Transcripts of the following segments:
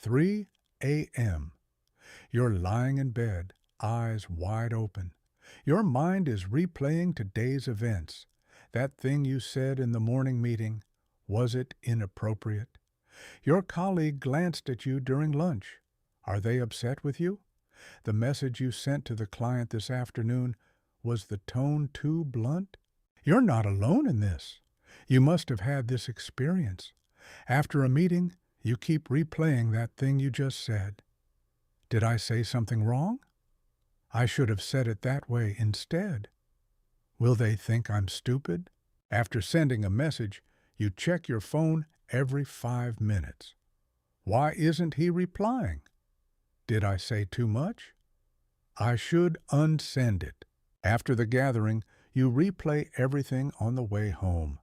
3 a.m. You're lying in bed, eyes wide open. Your mind is replaying today's events. That thing you said in the morning meeting, was it inappropriate? Your colleague glanced at you during lunch. Are they upset with you? The message you sent to the client this afternoon, was the tone too blunt? You're not alone in this. You must have had this experience. After a meeting, you keep replaying that thing you just said. Did I say something wrong? I should have said it that way instead. Will they think I'm stupid? After sending a message, you check your phone every 5 minutes. Why isn't he replying? Did I say too much? I should unsend it. After the gathering, you replay everything on the way home.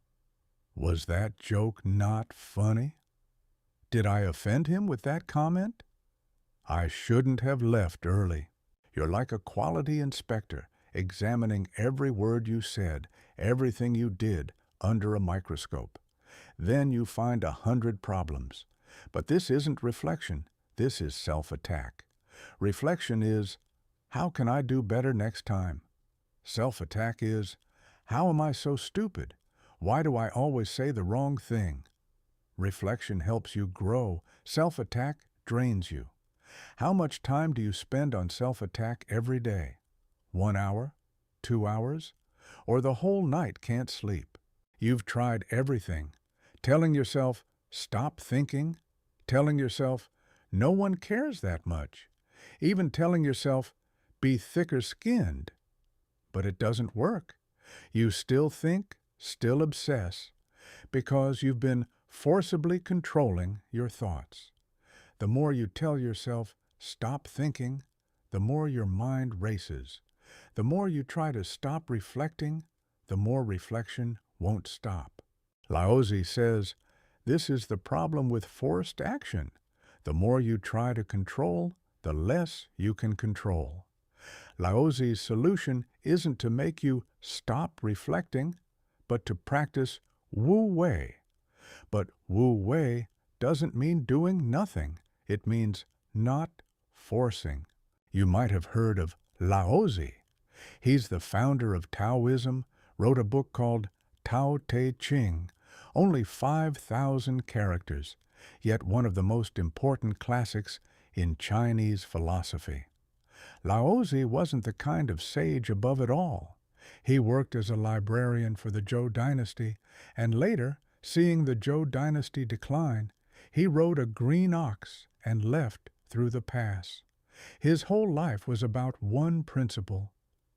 Was that joke not funny? Did I offend him with that comment? I shouldn't have left early. You're like a quality inspector, examining every word you said, everything you did, under a microscope. Then you find 100 problems. But this isn't reflection, this is self-attack. Reflection is, how can I do better next time? Self-attack is, how am I so stupid? Why do I always say the wrong thing? Reflection helps you grow. Self-attack drains you. How much time do you spend on self-attack every day? 1 hour? 2 hours? Or the whole night can't sleep? You've tried everything. Telling yourself, stop thinking. Telling yourself, no one cares that much. Even telling yourself, be thicker-skinned. But it doesn't work. You still think, still obsess, because you've been forcibly controlling your thoughts. The more you tell yourself, stop thinking, the more your mind races. The more you try to stop reflecting, the more reflection won't stop. Laozi says, this is the problem with forced action. The more you try to control, the less you can control. Laozi's solution isn't to make you stop reflecting, but to practice Wu Wei. But Wu Wei doesn't mean doing nothing. It means not forcing. You might have heard of Laozi. He's the founder of Taoism, wrote a book called Tao Te Ching, only 5,000 characters, yet one of the most important classics in Chinese philosophy. Laozi wasn't the kind of sage above it all. He worked as a librarian for the Zhou dynasty, and later, seeing the Zhou dynasty decline, he rode a green ox and left through the pass. His whole life was about one principle: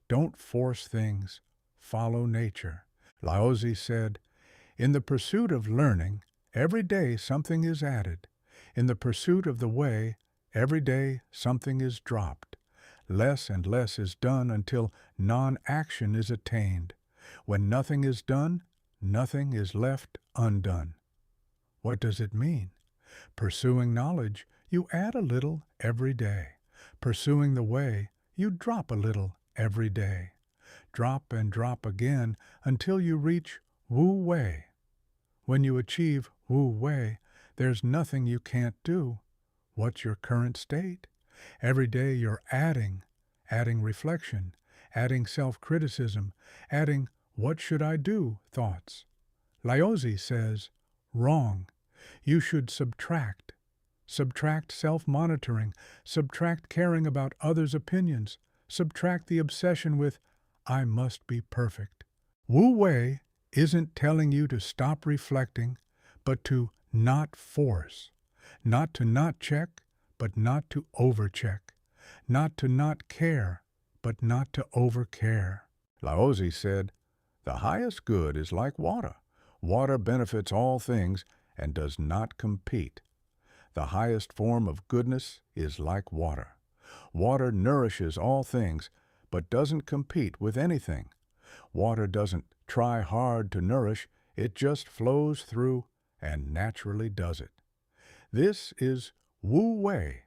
don't force things, follow nature. Laozi said, in the pursuit of learning, every day something is added. In the pursuit of the way, every day something is dropped. Less and less is done until non-action is attained. When nothing is done, nothing is left undone. What does it mean? Pursuing knowledge, you add a little every day. Pursuing the way, you drop a little every day. Drop and drop again until you reach Wu Wei. When you achieve Wu Wei, there's nothing you can't do. What's your current state? Every day you're adding reflection, adding self-criticism, adding what should I do thoughts. Laozi says, wrong. You should subtract. Subtract self-monitoring, subtract caring about others' opinions, subtract the obsession with, I must be perfect. Wu Wei isn't telling you to stop reflecting, but to not force. Not to not check, but not to overcheck. Not to not care, but not to overcare. Laozi said, the highest good is like water. Water benefits all things and does not compete. The highest form of goodness is like water. Water nourishes all things, but doesn't compete with anything. Water doesn't try hard to nourish, it just flows through and naturally does it. This is Wu Wei,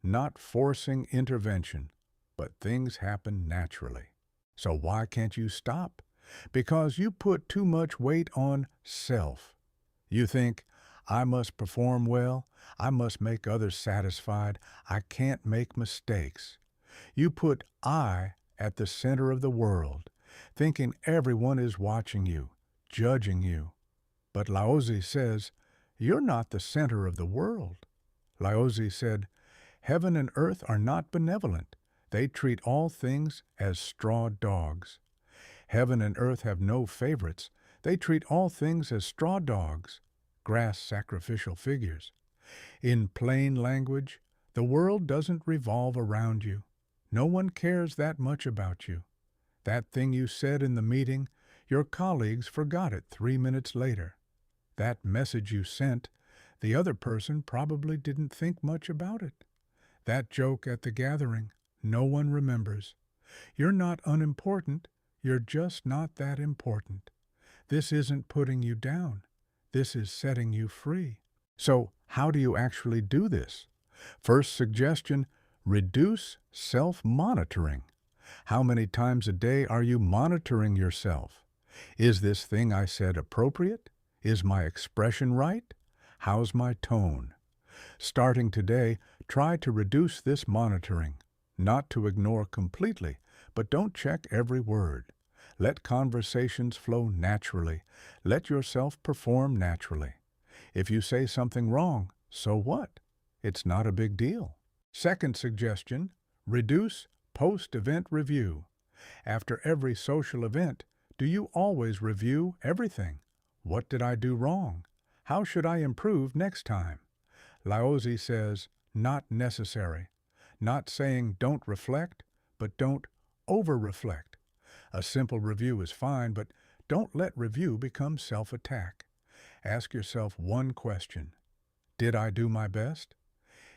not forcing intervention, but things happen naturally. So why can't you stop? Because you put too much weight on self. You think, I must perform well. I must make others satisfied. I can't make mistakes. You put I at the center of the world, thinking everyone is watching you, judging you. But Laozi says, you're not the center of the world. Laozi said, heaven and earth are not benevolent. They treat all things as straw dogs. Heaven and earth have no favorites. They treat all things as straw dogs, grass sacrificial figures. In plain language, the world doesn't revolve around you. No one cares that much about you. That thing you said in the meeting, your colleagues forgot it 3 minutes later. That message you sent, the other person probably didn't think much about it. That joke at the gathering, no one remembers. You're not unimportant, you're just not that important. This isn't putting you down. This is setting you free. So, how do you actually do this? First suggestion, reduce self-monitoring. How many times a day are you monitoring yourself? Is this thing I said appropriate? Is my expression right? How's my tone? Starting today, try to reduce this monitoring. Not to ignore completely, but don't check every word. Let conversations flow naturally. Let yourself perform naturally. If you say something wrong, so what? It's not a big deal. Second suggestion, reduce post-event review. After every social event, do you always review everything? What did I do wrong? How should I improve next time? Laozi says, not necessary. Not saying don't reflect, but don't over-reflect. A simple review is fine, but don't let review become self-attack. Ask yourself one question. Did I do my best?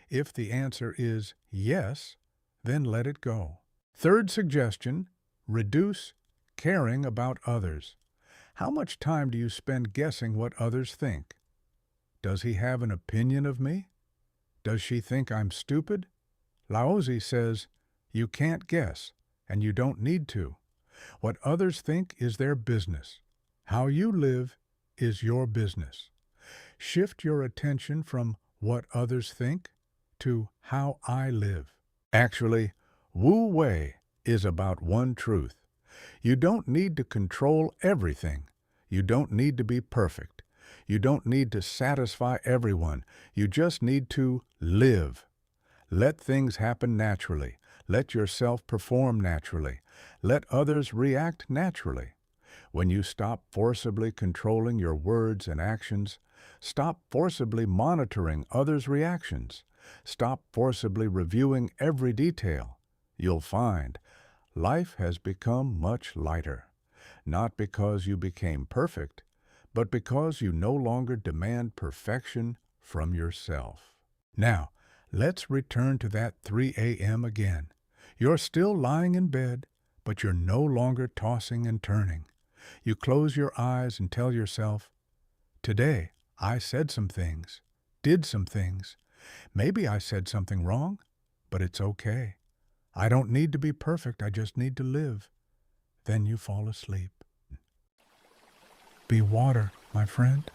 If the answer is yes, then let it go. Third suggestion, reduce caring about others. How much time do you spend guessing what others think? Does he have an opinion of me? Does she think I'm stupid? Laozi says, you can't guess, and you don't need to. What others think is their business. How you live is your business. Shift your attention from what others think to how I live. Actually, Wu Wei is about one truth. You don't need to control everything. You don't need to be perfect. You don't need to satisfy everyone. You just need to live. Let things happen naturally. Let yourself perform naturally. Let others react naturally. When you stop forcibly controlling your words and actions, stop forcibly monitoring others' reactions, stop forcibly reviewing every detail, you'll find life has become much lighter. Not because you became perfect, but because you no longer demand perfection from yourself. Now, let's return to that 3 a.m. again. You're still lying in bed, but you're no longer tossing and turning. You close your eyes and tell yourself, today I said some things, did some things. Maybe I said something wrong, but it's okay. I don't need to be perfect, I just need to live. Then you fall asleep. Be water, my friend.